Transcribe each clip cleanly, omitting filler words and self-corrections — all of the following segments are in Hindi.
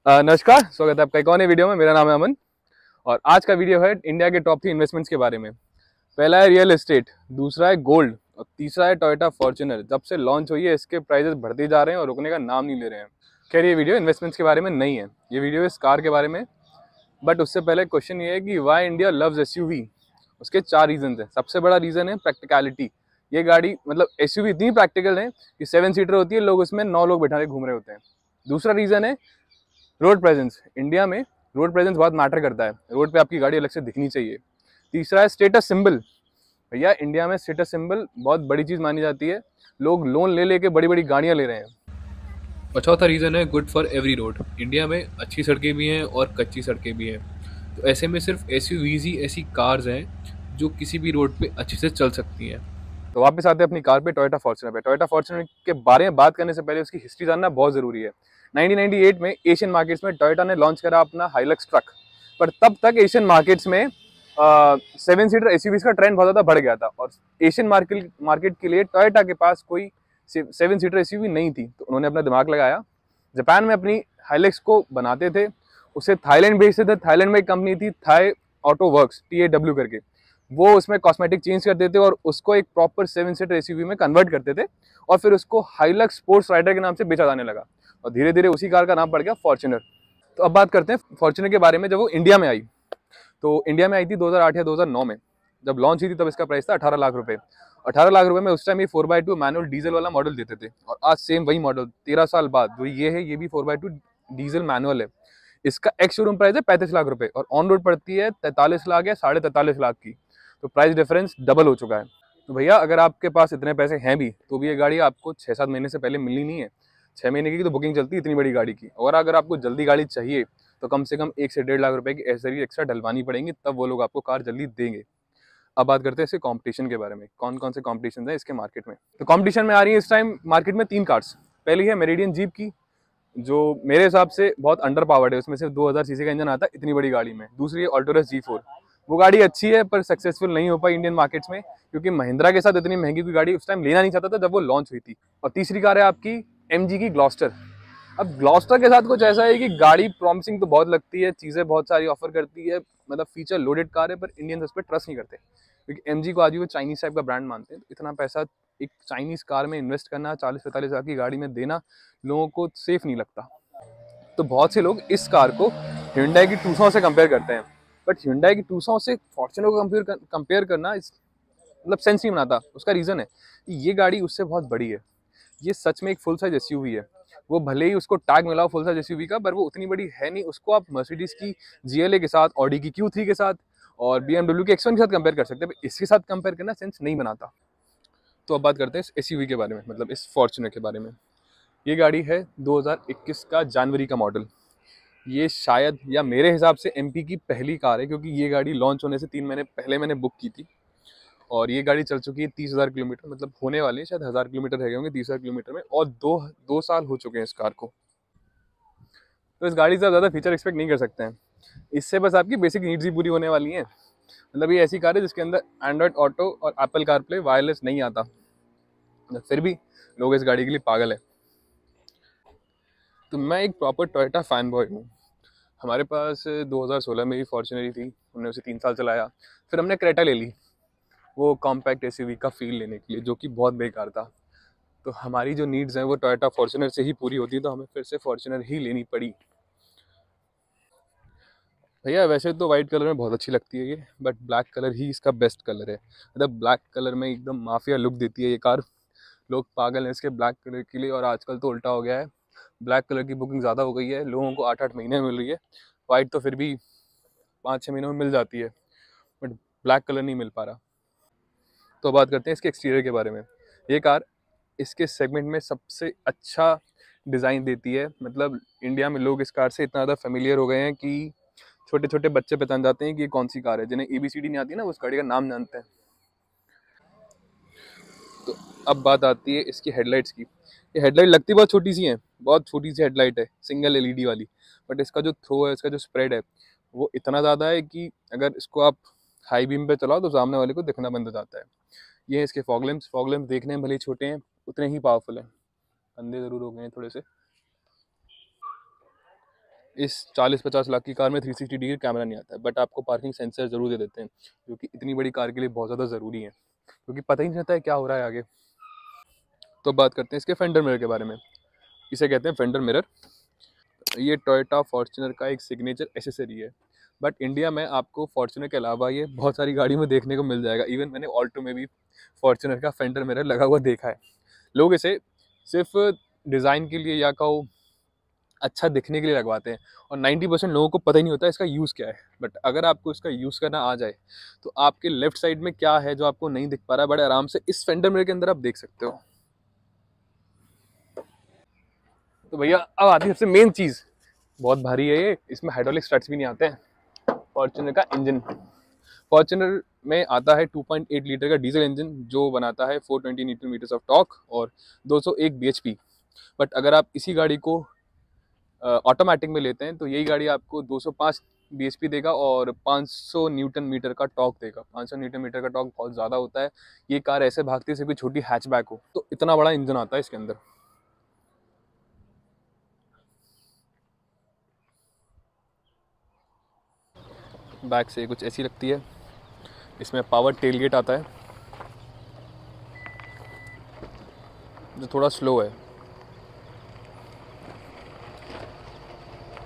नमस्कार, स्वागत है आपका एक और नई वीडियो में। मेरा नाम है अमन और आज का वीडियो है इंडिया के टॉप 3 इन्वेस्टमेंट्स के बारे में। पहला है रियल एस्टेट, दूसरा है गोल्ड और तीसरा है टोयोटा फॉर्च्यूनर। जब से लॉन्च हुई है इसके प्राइसेस बढ़ते जा रहे हैं और रुकने का नाम नहीं ले रहे हैं। खैर ये वीडियो इन्वेस्टमेंट्स के बारे में नहीं है, ये वीडियो इस कार के बारे में। बट उससे पहले क्वेश्चन ये है कि वाई इंडिया लव्स एसयूवी। उसके 4 रीजन हैं। सबसे बड़ा रीज़न है प्रैक्टिकलिटी। ये गाड़ी मतलब एसयूवी इतनी प्रैक्टिकल है कि 7 सीटर होती है, लोग उसमें 9 लोग बैठा के घूम रहे होते हैं। दूसरा रीज़न है रोड प्रेजेंस। इंडिया में रोड प्रेजेंस बहुत मैटर करता है, रोड पे आपकी गाड़ी अलग से दिखनी चाहिए। तीसरा है स्टेटस सिंबल। भैया इंडिया में स्टेटस सिंबल बहुत बड़ी चीज़ मानी जाती है, लोग लोन ले लेके बड़ी बड़ी गाड़ियाँ ले रहे हैं। और चौथा रीज़न है good for every road. India में अच्छी सड़कें भी हैं और कच्ची सड़कें भी हैं, तो ऐसे में सिर्फ एसयूवीज ही ऐसी कार्स हैं जो किसी भी रोड पे अच्छे से चल सकती हैं। तो वापस आते हैं अपनी कार पे, टोयोटा फॉर्च्यूनर पे। टोयोटा फॉर्च्यूनर के बारे में बात करने से पहले उसकी हिस्ट्री जानना बहुत ज़रूरी है। 1998 में एशियन मार्केट्स में टोयोटा ने लॉन्च करा अपना हाइलक्स ट्रक, पर तब तक एशियन मार्केट्स में 7 सीटर एसयूवीज का ट्रेंड बहुत ज़्यादा बढ़ गया था और एशियन मार्केट के लिए टोयोटा के पास कोई 7 सीटर एसयूवी नहीं थी। तो उन्होंने अपना दिमाग लगाया, जापान में अपनी हाइलक्स को बनाते थे, उसे थाईलैंड भेजते थे। थाईलैंड में एक कंपनी थी थाई ऑटो वर्क्स, TAW करके, वो उसमें कॉस्मेटिक चेंज करते थे और उसको एक प्रॉपर 7 सीटर एसयूवी में कन्वर्ट करते थे और फिर उसको हाइलक्स स्पोर्ट्स राइडर के नाम से बेचा जाने लगा और धीरे धीरे उसी कार का नाम पड़ गया फॉर्च्यूनर। तो अब बात करते हैं फॉर्च्यूनर के बारे में। जब वो इंडिया में आई, तो इंडिया में आई थी 2008 या 2009 में। जब लॉन्च हुई थी तब इसका प्राइस था 18 लाख रुपए। 18 लाख रुपए में उस टाइम ये 4x2 मैनुअल डीजल वाला मॉडल देते थे और आज सेम वही मॉडल 13 साल बाद जो ये है, ये भी 4x2 डीजल मैनुअल है। इसका एक्स शोरूम प्राइस है 35 लाख रुपए और ऑन रोड पड़ती है 43 लाख या 43.5 लाख की। तो प्राइस डिफरेंस डबल हो चुका है। तो भैया अगर आपके पास इतने पैसे हैं भी तो भी ये गाड़ी आपको 6-7 महीने से पहले मिलनी नहीं है। 6 महीने की तो बुकिंग चलती है इतनी बड़ी गाड़ी की। और अगर आपको जल्दी गाड़ी चाहिए तो कम से कम 1 से 1.5 लाख रुपए की एसेसरीज एक्स्ट्रा डलवानी पड़ेंगी, तब वो लोग आपको कार जल्दी देंगे। अब बात करते हैं इसके कंपटीशन के बारे में, कौन कौन से कंपटीशन है इसके मार्केट में। तो कंपटीशन में आ रही है इस टाइम मार्केट में 3 कार्स। पहली है मेरिडियन जीप की, जो मेरे हिसाब से बहुत अंडर पावर्ड है, उसमें सिर्फ 2000 सीसी का इंजन आता है इतनी बड़ी गाड़ी में। दूसरी है ऑल्टोरस G4, वो गाड़ी अच्छी है पर सक्सेसफुल नहीं हो पाई इंडियन मार्केट्स में, क्योंकि महिंद्रा के साथ इतनी महंगी कोई गाड़ी उस टाइम लेना नहीं चाहता था जब वो लॉन्च हुई थी। और तीसरी कार है आपकी MG की ग्लॉस्टर। अब ग्लॉस्टर के साथ कुछ ऐसा है कि गाड़ी प्रॉमिसिंग तो बहुत लगती है, चीज़ें बहुत सारी ऑफर करती है, मतलब फीचर लोडेड कार है, पर इंडियंस उस पर ट्रस्ट नहीं करते क्योंकि MG को आज भी वो चाइनीज टाइप का ब्रांड मानते हैं। तो इतना पैसा एक चाइनीज कार में इन्वेस्ट करना, 40-45 हज़ार की गाड़ी में देना लोगों को सेफ नहीं लगता। तो बहुत से लोग इस कार को Hyundai की टूसॉन से कंपेयर करते हैं, बट Hyundai की टूसॉन से फॉर्च्यूनर को कंपेयर करना मतलब सेंस नहीं बनाता। उसका रीज़न है कि ये गाड़ी उससे बहुत बड़ी है। ये सच में एक फुल साइज एसयूवी है। वो भले ही उसको टैग मिला हो फुल साइज एसयूवी का, पर वो उतनी बड़ी है नहीं। उसको आप मर्सिडीज की GLA के साथ, ऑडी की Q3 के साथ और BMW की X1 के साथ कंपेयर कर सकते हैं, इसके साथ कंपेयर करना सेंस नहीं बनाता। तो अब बात करते हैं इस एसयूवी के बारे में, मतलब इस फॉर्च्यूनर के बारे में। ये गाड़ी है 2021 का जनवरी का मॉडल। ये शायद या मेरे हिसाब से MP की पहली कार है, क्योंकि ये गाड़ी लॉन्च होने से 3 महीने पहले मैंने बुक की थी और ये गाड़ी चल चुकी है 30,000 किलोमीटर, मतलब होने वाले हैं शायद 1000 किलोमीटर रह गए होंगे 30,000 किलोमीटर में, और दो साल हो चुके हैं इस कार को। तो इस गाड़ी से आप ज़्यादा फीचर एक्सपेक्ट नहीं कर सकते हैं। इससे बस आपकी बेसिक नीड्स ही पूरी होने वाली हैं। मतलब ये ऐसी कार है जिसके अंदर एंड्रॉयड ऑटो और एप्पल कारप्ले वायरलेस नहीं आता, फिर भी लोग इस गाड़ी के लिए पागल है। तो मैं एक प्रॉपर टोयोटा फैन बॉय हूँ। हमारे पास 2016 में ही फॉर्च्यूनर थी, हमने उसे 3 साल चलाया। फिर हमने क्रेटा ले ली, वो कॉम्पैक्ट एसयूवी का फील लेने के लिए, जो कि बहुत बेकार था। तो हमारी जो नीड्स हैं वो टोयोटा फॉर्च्यूनर से ही पूरी होती, तो हमें फिर से फॉर्च्यूनर ही लेनी पड़ी। भैया वैसे तो वाइट कलर में बहुत अच्छी लगती है ये, बट ब्लैक कलर ही इसका बेस्ट कलर है। मतलब ब्लैक कलर में एकदम माफिया लुक देती है ये कार। लोग पागल हैं इसके ब्लैक कलर के लिए, और आजकल तो उल्टा हो गया है। ब्लैक कलर की बुकिंग ज़्यादा हो गई है, लोगों को 8-8 महीने में मिल रही है। वाइट तो फिर भी 5-6 महीनों में मिल जाती है, बट ब्लैक कलर नहीं मिल पा रहा। तो बात करते हैं इसके एक्सटीरियर के बारे में। ये कार इसके सेगमेंट में सबसे अच्छा डिज़ाइन देती है। मतलब इंडिया में लोग इस कार से इतना ज़्यादा फेमिलियर हो गए हैं कि छोटे छोटे बच्चे पहचान जाते हैं कि ये कौन सी कार है। जिन्हें ABCD नहीं आती ना, वो उस गाड़ी का नाम जानते हैं। तो अब बात आती है इसकी हेडलाइट्स की। ये हेडलाइट लगती बहुत छोटी सी है, बहुत छोटी सी हेडलाइट है, सिंगल LED वाली, बट इसका जो थ्रो है, इसका जो स्प्रेड है, वो इतना ज़्यादा है कि अगर इसको आप हाई बीम पे चलाओ तो सामने वाले को दिखना बंद हो जाता है। ये है इसके फॉग लैंप्स। फॉग लैंप्स देखने में भले ही छोटे हैं, उतने ही पावरफुल हैं। अंधे ज़रूर हो गए हैं थोड़े से। इस 40-50 लाख की कार में 360 डिग्री कैमरा नहीं आता है, बट आपको पार्किंग सेंसर जरूर दे देते हैं, जो कि इतनी बड़ी कार के लिए बहुत ज़्यादा ज़रूरी है, क्योंकि पता ही नहीं रहता है क्या हो रहा है आगे। तो बात करते हैं इसके फेंडर मिरर के बारे में। इसे कहते हैं फेंडर मिरर। ये टोयोटा फॉर्च्यूनर का एक सिग्नेचर एसेसरी है, बट इंडिया में आपको फॉर्च्यूनर के अलावा ये बहुत सारी गाड़ियों में देखने को मिल जाएगा। इवन मैंने ऑल्टो में भी फॉर्च्यूनर का फेंडर मिरर लगा हुआ देखा है। लोग इसे सिर्फ डिज़ाइन के लिए या कहो अच्छा दिखने के लिए लगवाते हैं, और 90% लोगों को पता ही नहीं होता इसका यूज़ क्या है। बट अगर आपको इसका यूज़ करना आ जाए तो आपके लेफ्ट साइड में क्या है जो आपको नहीं दिख पा रहा है, बड़े आराम से इस फेंडर मिरर के अंदर आप देख सकते हो। तो भैया अब आती है सबसे मेन चीज़, बहुत भारी है ये, इसमें हाइड्रोलिक स्ट्रट्स भी नहीं आते हैं। फॉर्च्यूनर का इंजन। फॉर्च्यूनर में आता है 2.8 लीटर का डीजल इंजन जो बनाता है 420 न्यूटन मीटर्स ऑफ टॉर्क और 201 bhp। बट अगर आप इसी गाड़ी को ऑटोमेटिक में लेते हैं तो यही गाड़ी आपको 205 bhp देगा और 500 न्यूटन मीटर का टॉर्क देगा। 500 न्यूटन मीटर का टॉर्क बहुत ज़्यादा होता है। ये कार ऐसे भागती है जैसे कोई छोटी हैचबैक हो, तो इतना बड़ा इंजन आता है इसके अंदर। बैक से कुछ ऐसी लगती है। इसमें पावर टेलगेट आता है जो थोड़ा स्लो है।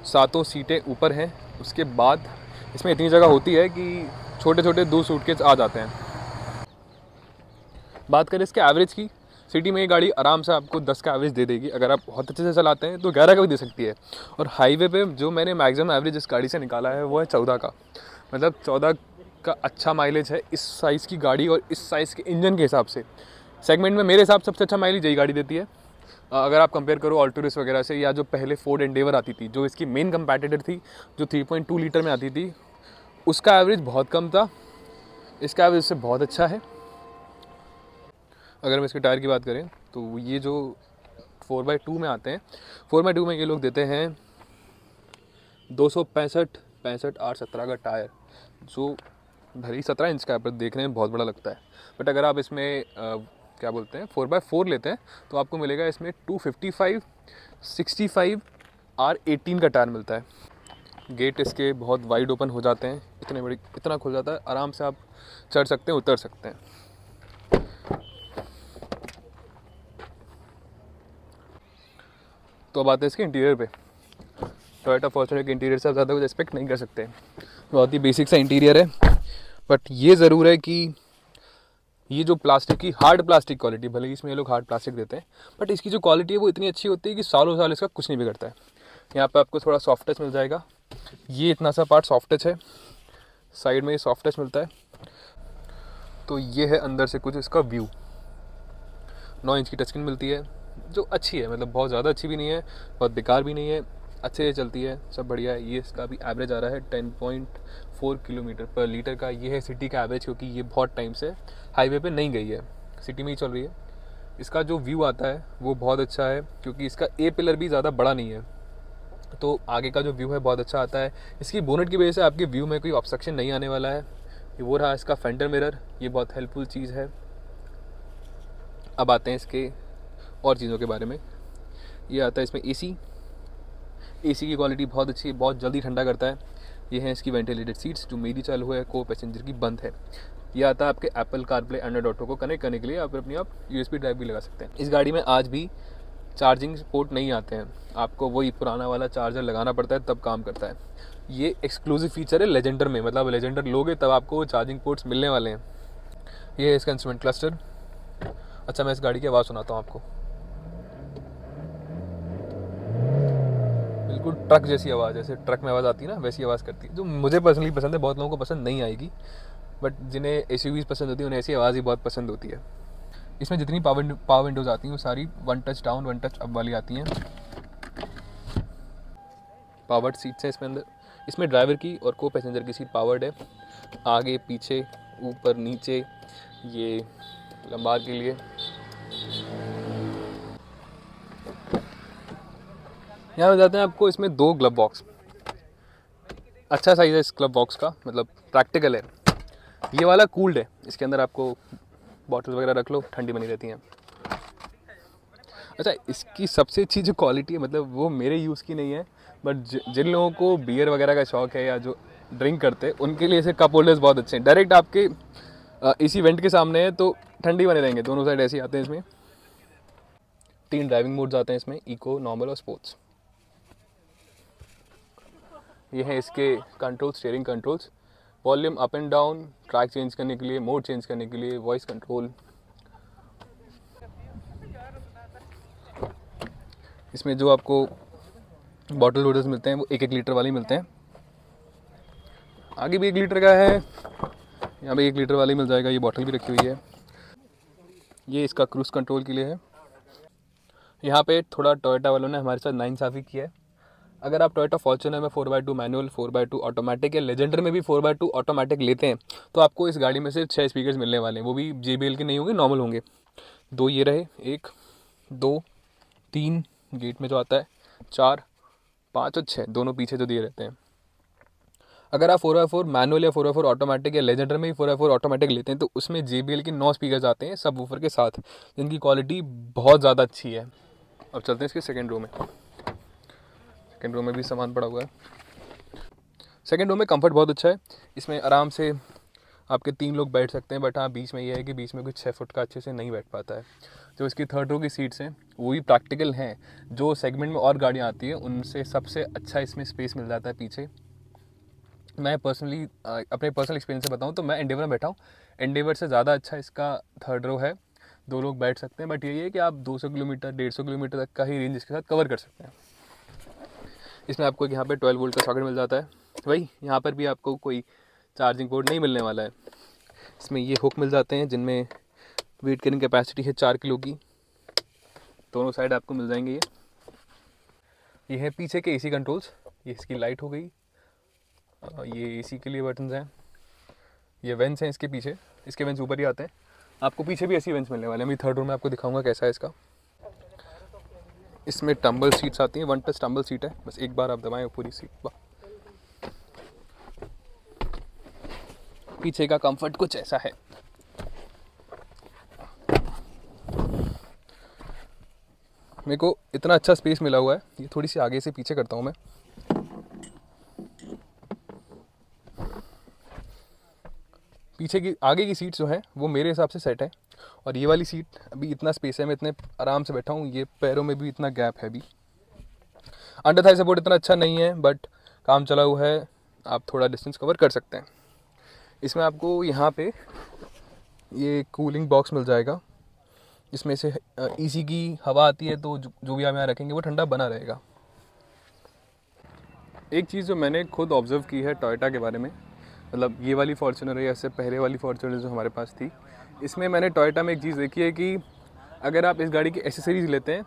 सातों सीटें ऊपर हैं। उसके बाद इसमें इतनी जगह होती है कि छोटे छोटे 2 सूटकेस आ जाते हैं। बात करें इसके एवरेज की, सिटी में ये गाड़ी आराम से आपको 10 का एवरेज दे देगी। अगर आप बहुत अच्छे से चलाते हैं तो 11 का भी दे सकती है। और हाईवे पे जो मैंने मैक्सिमम एवरेज इस गाड़ी से निकाला है वो है 14 का। मतलब 14 का अच्छा माइलेज है इस साइज़ की गाड़ी और इस साइज़ के इंजन के हिसाब से। सेगमेंट में मेरे हिसाब से सबसे अच्छा माइलेज यही गाड़ी देती है। अगर आप कंपेयर करो ऑल्टोरिस वगैरह से, या जो पहले फोर्ड एंडेवर आती थी जो इसकी मेन कंपैटिटर थी, जो 3.2 लीटर में आती थी, उसका एवरेज बहुत कम था। इसका एवरेज से बहुत अच्छा है। अगर हम इसके टायर की बात करें तो ये जो 4x2 में आते हैं, 4x2 में ये लोग देते हैं 265 R17 का टायर, जो भरी 17 इंच का है पर देखने में बहुत बड़ा लगता है। बट अगर आप इसमें क्या बोलते हैं 4x4 लेते हैं तो आपको मिलेगा इसमें 255 65 R18 का टायर मिलता है। गेट इसके बहुत वाइड ओपन हो जाते हैं, इतने बड़ी, इतना खुल जाता है, आराम से आप चढ़ सकते हैं, उतर सकते हैं। तो अब आते हैं इसके इंटीरियर पे। टोयोटा फॉर्च्यूनर के इंटीरियर से आप ज़्यादा कुछ एक्सपेक्ट नहीं कर सकते। बहुत ही बेसिक सा इंटीरियर है, बट ये ज़रूर है कि ये जो प्लास्टिक की हार्ड प्लास्टिक क्वालिटी, भले ही इसमें ये लोग हार्ड प्लास्टिक देते हैं, बट इसकी जो क्वालिटी है वो इतनी अच्छी होती है कि सालों साल इसका कुछ नहीं बिगड़ता है। यहाँ पे आपको थोड़ा सॉफ्ट टच मिल जाएगा। ये इतना सा पार्ट सॉफ्ट टच है, साइड में ये सॉफ्ट टच मिलता है। तो ये है अंदर से कुछ इसका व्यू। 9 इंच की टच स्क्रीन मिलती है जो अच्छी है, मतलब बहुत ज़्यादा अच्छी भी नहीं है, बहुत बेकार भी नहीं है, अच्छे से चलती है, सब बढ़िया है। ये इसका भी एवरेज आ रहा है 10.4 किलोमीटर पर लीटर का। ये है सिटी का एवरेज, क्योंकि ये बहुत टाइम से हाईवे पे नहीं गई है, सिटी में ही चल रही है। इसका जो व्यू आता है वो बहुत अच्छा है, क्योंकि इसका ए पिलर भी ज़्यादा बड़ा नहीं है, तो आगे का जो व्यू है बहुत अच्छा आता है। इसकी बोनेट की वजह से आपके व्यू में कोई ऑब्स्ट्रक्शन नहीं आने वाला है। ये वो रहा इसका फेंडर मिरर, ये बहुत हेल्पफुल चीज़ है। अब आते हैं इसके और चीज़ों के बारे में। ये आता है इसमें एसी की क्वालिटी बहुत अच्छी है, बहुत जल्दी ठंडा करता है। ये है इसकी वेंटिलेटेड सीट्स, जो मेरी चालू है, को पैसेंजर की बंद है। यह आता है आपके एप्पल कारप्ले एंड्रॉइड ऑटो को कनेक्ट करने के लिए, आप अपनी यूएसबी ड्राइव भी लगा सकते हैं। इस गाड़ी में आज भी चार्जिंग पोर्ट नहीं आते हैं, आपको वही पुराना वाला चार्जर लगाना पड़ता है तब काम करता है। ये एक्सक्लूसिव फीचर है लेजेंडर में, मतलब लेजेंडर लोगे तब आपको चार्जिंग पोर्ट्स मिलने वाले हैं। ये है इसका इंस्ट्रूमेंट क्लस्टर। अच्छा, मैं इस गाड़ी की आवाज़ सुनाता हूँ आपको। बिल्कुल ट्रक जैसी आवाज़, जैसे ट्रक में आवाज़ आती है ना, वैसी आवाज़ करती है, जो मुझे पर्सनली पसंद है। बहुत लोगों को पसंद नहीं आएगी, बट जिन्हें एसयूवीज़ पसंद होती है उन्हें ऐसी आवाज़ ही बहुत पसंद होती है। इसमें जितनी पावर विंडोज़ आती हैं वो सारी 1 टच डाउन 1 टच अप वाली आती हैं। पावर्ड सीट्स हैं इसमें अंदर। इसमें ड्राइवर की और को पैसेंजर की सीट पावर्ड है, आगे पीछे ऊपर नीचे, ये लंबार के लिए। यहाँ मिल जाते हैं आपको इसमें 2 ग्लव बॉक्स। अच्छा साइज़ है इस ग्लव बॉक्स का, मतलब प्रैक्टिकल है। ये वाला कूल्ड है, इसके अंदर आपको बॉटल वगैरह रख लो, ठंडी बनी रहती हैं। अच्छा, इसकी सबसे अच्छी जो क्वालिटी है, मतलब वो मेरे यूज़ की नहीं है, बट जिन लोगों को बियर वगैरह का शौक है या जो ड्रिंक करते हैं उनके लिए ऐसे कप होल्डर्स बहुत अच्छे हैं। डायरेक्ट आपके इसी वेंट के सामने है तो ठंडी बने रहेंगे। दोनों साइड ऐसे ही आते हैं। इसमें 3 ड्राइविंग मोड्स आते हैं इसमें, इको, नॉर्मल और स्पोर्ट्स। ये है इसके control, steering controls, volume up and down, track change करने के लिए, मोड चेंज करने के लिए, वॉइस कंट्रोल। इसमें जो आपको बॉटल होल्डर्स मिलते हैं वो 1-1 लीटर वाले मिलते हैं। आगे भी 1 लीटर का है, यहाँ पे 1 लीटर वाली मिल जाएगा। ये बॉटल भी रखी हुई है। ये इसका क्रूज कंट्रोल के लिए है। यहाँ पे थोड़ा टोयोटा वालों ने हमारे साथ नाइंसाफ़ी किया है। अगर आप टोयोटा फॉर्च्यूनर में 4x2 मैनुअल, 4x2 ऑटोमेटिक या लेजेंडर में भी 4x2 ऑटोमेटिक लेते हैं तो आपको इस गाड़ी में से 6 स्पीकर्स मिलने वाले हैं। वो भी JBL के नहीं होंगे, नॉर्मल होंगे। 2 ये रहे, 1, 2, 3 गेट में जो आता है, 4, 5 और 6 दोनों पीछे जो दिए रहते हैं। अगर आप 4x4 मैनुअल या 4x4 ऑटोमेटिक या लेजेंडर में भी 4x4 ऑटोमेटिक लेते हैं तो उसमें JBL के 9 स्पीकर्स आते हैं सब वूफर के साथ, जिनकी क्वालिटी बहुत ज़्यादा अच्छी है। अब चलते हैं इसके सेकेंड रो में। सेकेंड रो में भी सामान पड़ा हुआ है। सेकेंड रो में कंफर्ट बहुत अच्छा है। इसमें आराम से आपके 3 लोग बैठ सकते हैं। बट हाँ, बीच में ये है कि बीच में कुछ 6 फुट का अच्छे से नहीं बैठ पाता है। जो इसकी थर्ड रो की सीट्स हैं वो भी प्रैक्टिकल हैं। जो सेगमेंट में और गाड़ियाँ आती हैं उनसे सबसे अच्छा इसमें स्पेस मिल जाता है पीछे। मैं पर्सनली अपने पर्सनल एक्सपीरियंस से बताऊँ तो मैं एंडेवर में बैठा हूँ। एंडेवर से ज़्यादा अच्छा इसका थर्ड रो है। 2 लोग बैठ सकते हैं। बट यही है कि आप 200 किलोमीटर 150 किलोमीटर तक का ही रेंज इसके साथ कवर कर सकते हैं। इसमें आपको यहाँ पे 12 वोल्ट का सॉकेट मिल जाता है। वही यहाँ पर भी आपको कोई चार्जिंग पोर्ट नहीं मिलने वाला है। इसमें ये हुक मिल जाते हैं जिनमें वेट कैरिंग कैपेसिटी है 4 किलो की। दोनों साइड आपको मिल जाएंगे। ये है पीछे के AC कंट्रोल्स। ये इसकी लाइट हो गई। ये AC के लिए बटन्स हैं। ये वेंट्स हैं इसके पीछे, इसके वेंट्स ऊपर ही आते हैं। आपको पीछे भी ऐसी वेंट्स मिलने वाले हैं। मैं थर्ड रो में आपको दिखाऊंगा कैसा है इसका। इसमें टम्बल सीट्स आती हैं, 1 टच टम्बल सीट है। बस एक बार आप दबाएं पूरी सीट। पीछे का कंफर्ट कुछ ऐसा है। मेरे को इतना अच्छा स्पेस मिला हुआ है। ये थोड़ी सी आगे से पीछे करता हूँ मैं। पीछे की आगे की सीट जो है वो मेरे हिसाब से सेट है। और ये वाली सीट अभी इतना स्पेस है, मैं इतने आराम से बैठा हूँ। ये पैरों में भी इतना गैप है। अभी अंडर थाई सपोर्ट इतना अच्छा नहीं है बट काम चला हुआ है, आप थोड़ा डिस्टेंस कवर कर सकते हैं। इसमें आपको यहाँ पे ये कूलिंग बॉक्स मिल जाएगा। इसमें से AC की हवा आती है तो जो भी आप यहाँ रखेंगे वो ठंडा बना रहेगा। एक चीज़ जो मैंने खुद ऑब्जर्व की है टोयोटा के बारे में, मतलब ये वाली फॉर्च्यूनर है या इससे पहले वाली फॉर्च्यूनर जो हमारे पास थी, इसमें मैंने टोयोटा में एक चीज़ देखी है कि अगर आप इस गाड़ी की एसेसरीज़ लेते हैं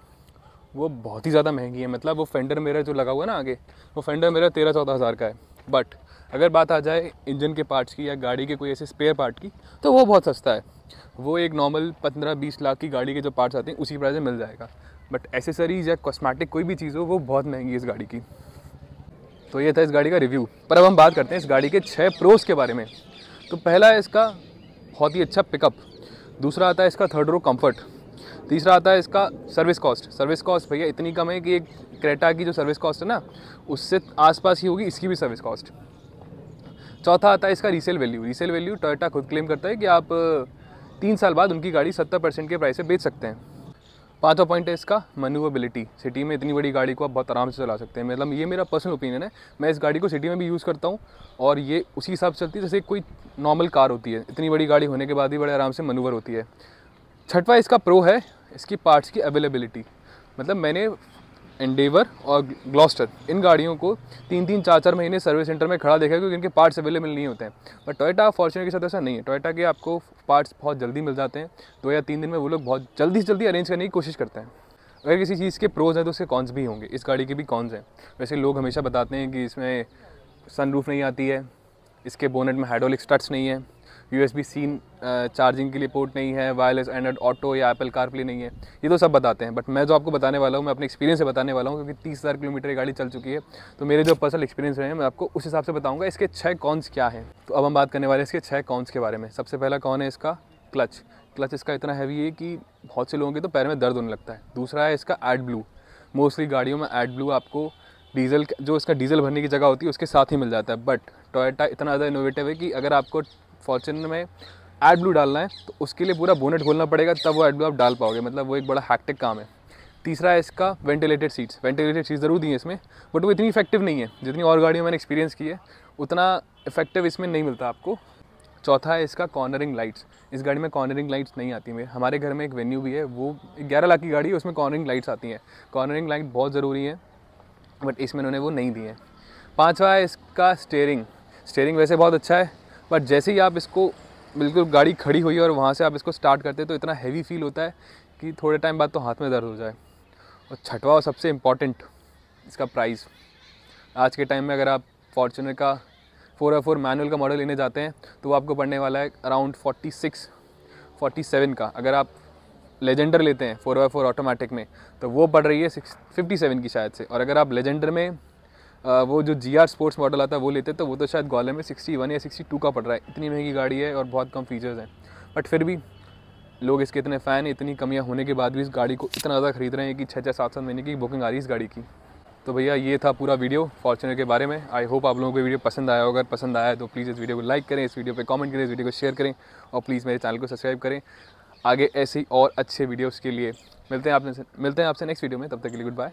वो बहुत ही ज़्यादा महंगी है। मतलब वो फेंडर मिरर जो लगा हुआ है ना आगे, वो फेंडर मिरर 13-14 हज़ार का है। बट अगर बात आ जाए इंजन के पार्ट्स की या गाड़ी के कोई ऐसे स्पेयर पार्ट की तो वो बहुत सस्ता है। वो एक नॉर्मल 15-20 लाख की गाड़ी के जो पार्ट्स आते हैं उसी प्राइस में मिल जाएगा। बट एसेसरीज़ या कॉस्मेटिक कोई भी चीज़ हो वो बहुत महंगी है इस गाड़ी की। तो ये था इस गाड़ी का रिव्यू। पर अब हम बात करते हैं इस गाड़ी के 6 प्रोस के बारे में। तो पहला है इसका बहुत ही अच्छा पिकअप। दूसरा आता है इसका थर्ड रो कंफर्ट। तीसरा आता है इसका सर्विस कॉस्ट। सर्विस कॉस्ट भैया इतनी कम है कि एक क्रेटा की जो सर्विस कॉस्ट है ना उससे आसपास ही होगी इसकी भी सर्विस कॉस्ट। चौथा आता है इसका resale value. Resale value Toyota खुद क्लेम करता है कि आप 3 साल बाद उनकी गाड़ी 70% के प्राइस से बेच सकते हैं। पाँचवा पॉइंट है इसका मैन्यूवरेबिलिटी। सिटी में इतनी बड़ी गाड़ी को आप बहुत आराम से चला सकते हैं। मतलब ये मेरा पर्सनल ओपिनियन है। मैं इस गाड़ी को सिटी में भी यूज़ करता हूँ और ये उसी हिसाब से चलती है जैसे कोई नॉर्मल कार होती है। इतनी बड़ी गाड़ी होने के बाद भी बड़े आराम से मैन्यूवर होती है। छठवा इसका प्रो है इसकी पार्ट्स की अवेलेबिलिटी। मतलब मैंने एंडेवर और ग्लॉस्टर इन गाड़ियों को 3-3, 4-4 महीने सर्विस सेंटर में खड़ा देखा क्योंकि इनके पार्ट्स अवेलेबल नहीं होते हैं। बट टोयोटा फॉर्च्यूनर के साथ ऐसा नहीं है। टोयोटा के आपको पार्ट्स बहुत जल्दी मिल जाते हैं। 2 या 3 दिन में वो लोग बहुत जल्दी से जल्दी अरेंज करने की कोशिश करते हैं। अगर किसी चीज़ के प्रोज हैं तो उसके कॉन्स भी होंगे। इस गाड़ी के भी कॉन्स हैं। वैसे लोग हमेशा बताते हैं कि इसमें सनरूफ नहीं आती है, इसके बोनेट में हाइड्रोलिक स्ट्रट्स नहीं है, USB-C चार्जिंग के लिए पोर्ट नहीं है, वायरलेस एंड्रॉइड ऑटो या एप्पल कारप्ले नहीं है। ये तो सब बताते हैं बट मैं जो आपको बताने वाला हूँ मैं अपने एक्सपीरियंस से बताने वाला हूँ क्योंकि 30,000 किलोमीटर ये गाड़ी चल चुकी है। तो मेरे जो पर्सनल एक्सपीरियंस रहे हैं मैं आपको उस हिसाब से बताऊँगा इसके 6 कॉन्स क्या हैं। तो अब हम बात करने वाले हैं इसके 6 कॉन्स के बारे में। सबसे पहला कौन है इसका क्लच। क्लच इसका इतना हैवी है कि बहुत से लोगों के तो पैर में दर्द होने लगता है। दूसरा है इसका एड ब्लू। मोस्टली गाड़ियों में एड ब्लू आपको डीजल जो इसका डीजल भरने की जगह होती है उसके साथ ही मिल जाता है। बट टोयोटा इतना ज़्यादा इनोवेटिव है कि अगर आपको फॉर्च्यूनर में एड ब्लू डालना है तो उसके लिए पूरा बोनेट खोलना पड़ेगा, तब वो एड ब्लू आप डाल पाओगे। मतलब वो एक बड़ा हैक्टिक काम है। तीसरा है इसका वेंटिलेटेड सीट्स। वेंटिलेटेड सीट्स ज़रूर दी है इसमें, बट वो इतनी इफेक्टिव नहीं है जितनी और गाड़ियों में मैंने एक्सपीरियंस की है, उतना इफेक्टिव इसमें नहीं मिलता आपको। चौथा है इसका कॉर्नरिंग लाइट्स। इस गाड़ी में कॉर्नरिंग लाइट्स नहीं आती हैं। हमारे घर में एक वेन्यू भी है, वो 11 लाख की गाड़ी है, उसमें कॉर्नरिंग लाइट्स आती हैं। कॉर्नरिंग लाइट बहुत ज़रूरी है, बट इसमें उन्होंने वो नहीं दी है। पाँचवा है इसका स्टीयरिंग। स्टीयरिंग वैसे बहुत अच्छा है, बट जैसे ही आप इसको बिल्कुल गाड़ी खड़ी हुई है और वहाँ से आप इसको स्टार्ट करते हैं तो इतना हैवी फील होता है कि थोड़े टाइम बाद तो हाथ में दर्द हो जाए। और छठवा और सबसे इम्पॉर्टेंट, इसका प्राइस। आज के टाइम में अगर आप फॉर्च्यूनर का 4x4 मैनुअल का मॉडल लेने जाते हैं तो वो आपको पड़ने वाला है अराउंड 47 का। अगर आप लेजेंडर लेते हैं 4x4 ऑटोमेटिक में तो वो पड़ रही है 57 की शायद से। और अगर आप लेजेंडर में वो जो GR स्पोर्ट्स मॉडल आता है वो लेते तो वो तो शायद ग्वालियर में 61 या 62 का पड़ रहा है। इतनी महंगी गाड़ी है और बहुत कम फीचर्स हैं, बट फिर भी लोग इसके इतने फ़ैन, इतनी कमियां होने के बाद भी इस गाड़ी को इतना ज़्यादा खरीद रहे हैं कि 6-6 7-7 महीने की बुकिंग आ रही है इस गाड़ी की। तो भैया ये था पूरा वीडियो फॉर्च्यूनर के बारे में। आई होप आप लोगों को वीडियो पसंद आया होगा। अगर पसंद आया तो प्लीज़ इस वीडियो को लाइक करें, इस वीडियो पे कमेंट करें, इस वीडियो को शेयर करें और प्लीज़ मेरे चैनल को सब्सक्राइब करें आगे ऐसे ही और अच्छे वीडियोज़ के लिए। मिलते हैं आपसे नेक्स्ट वीडियो में। तब तक के लिए गुड बाय।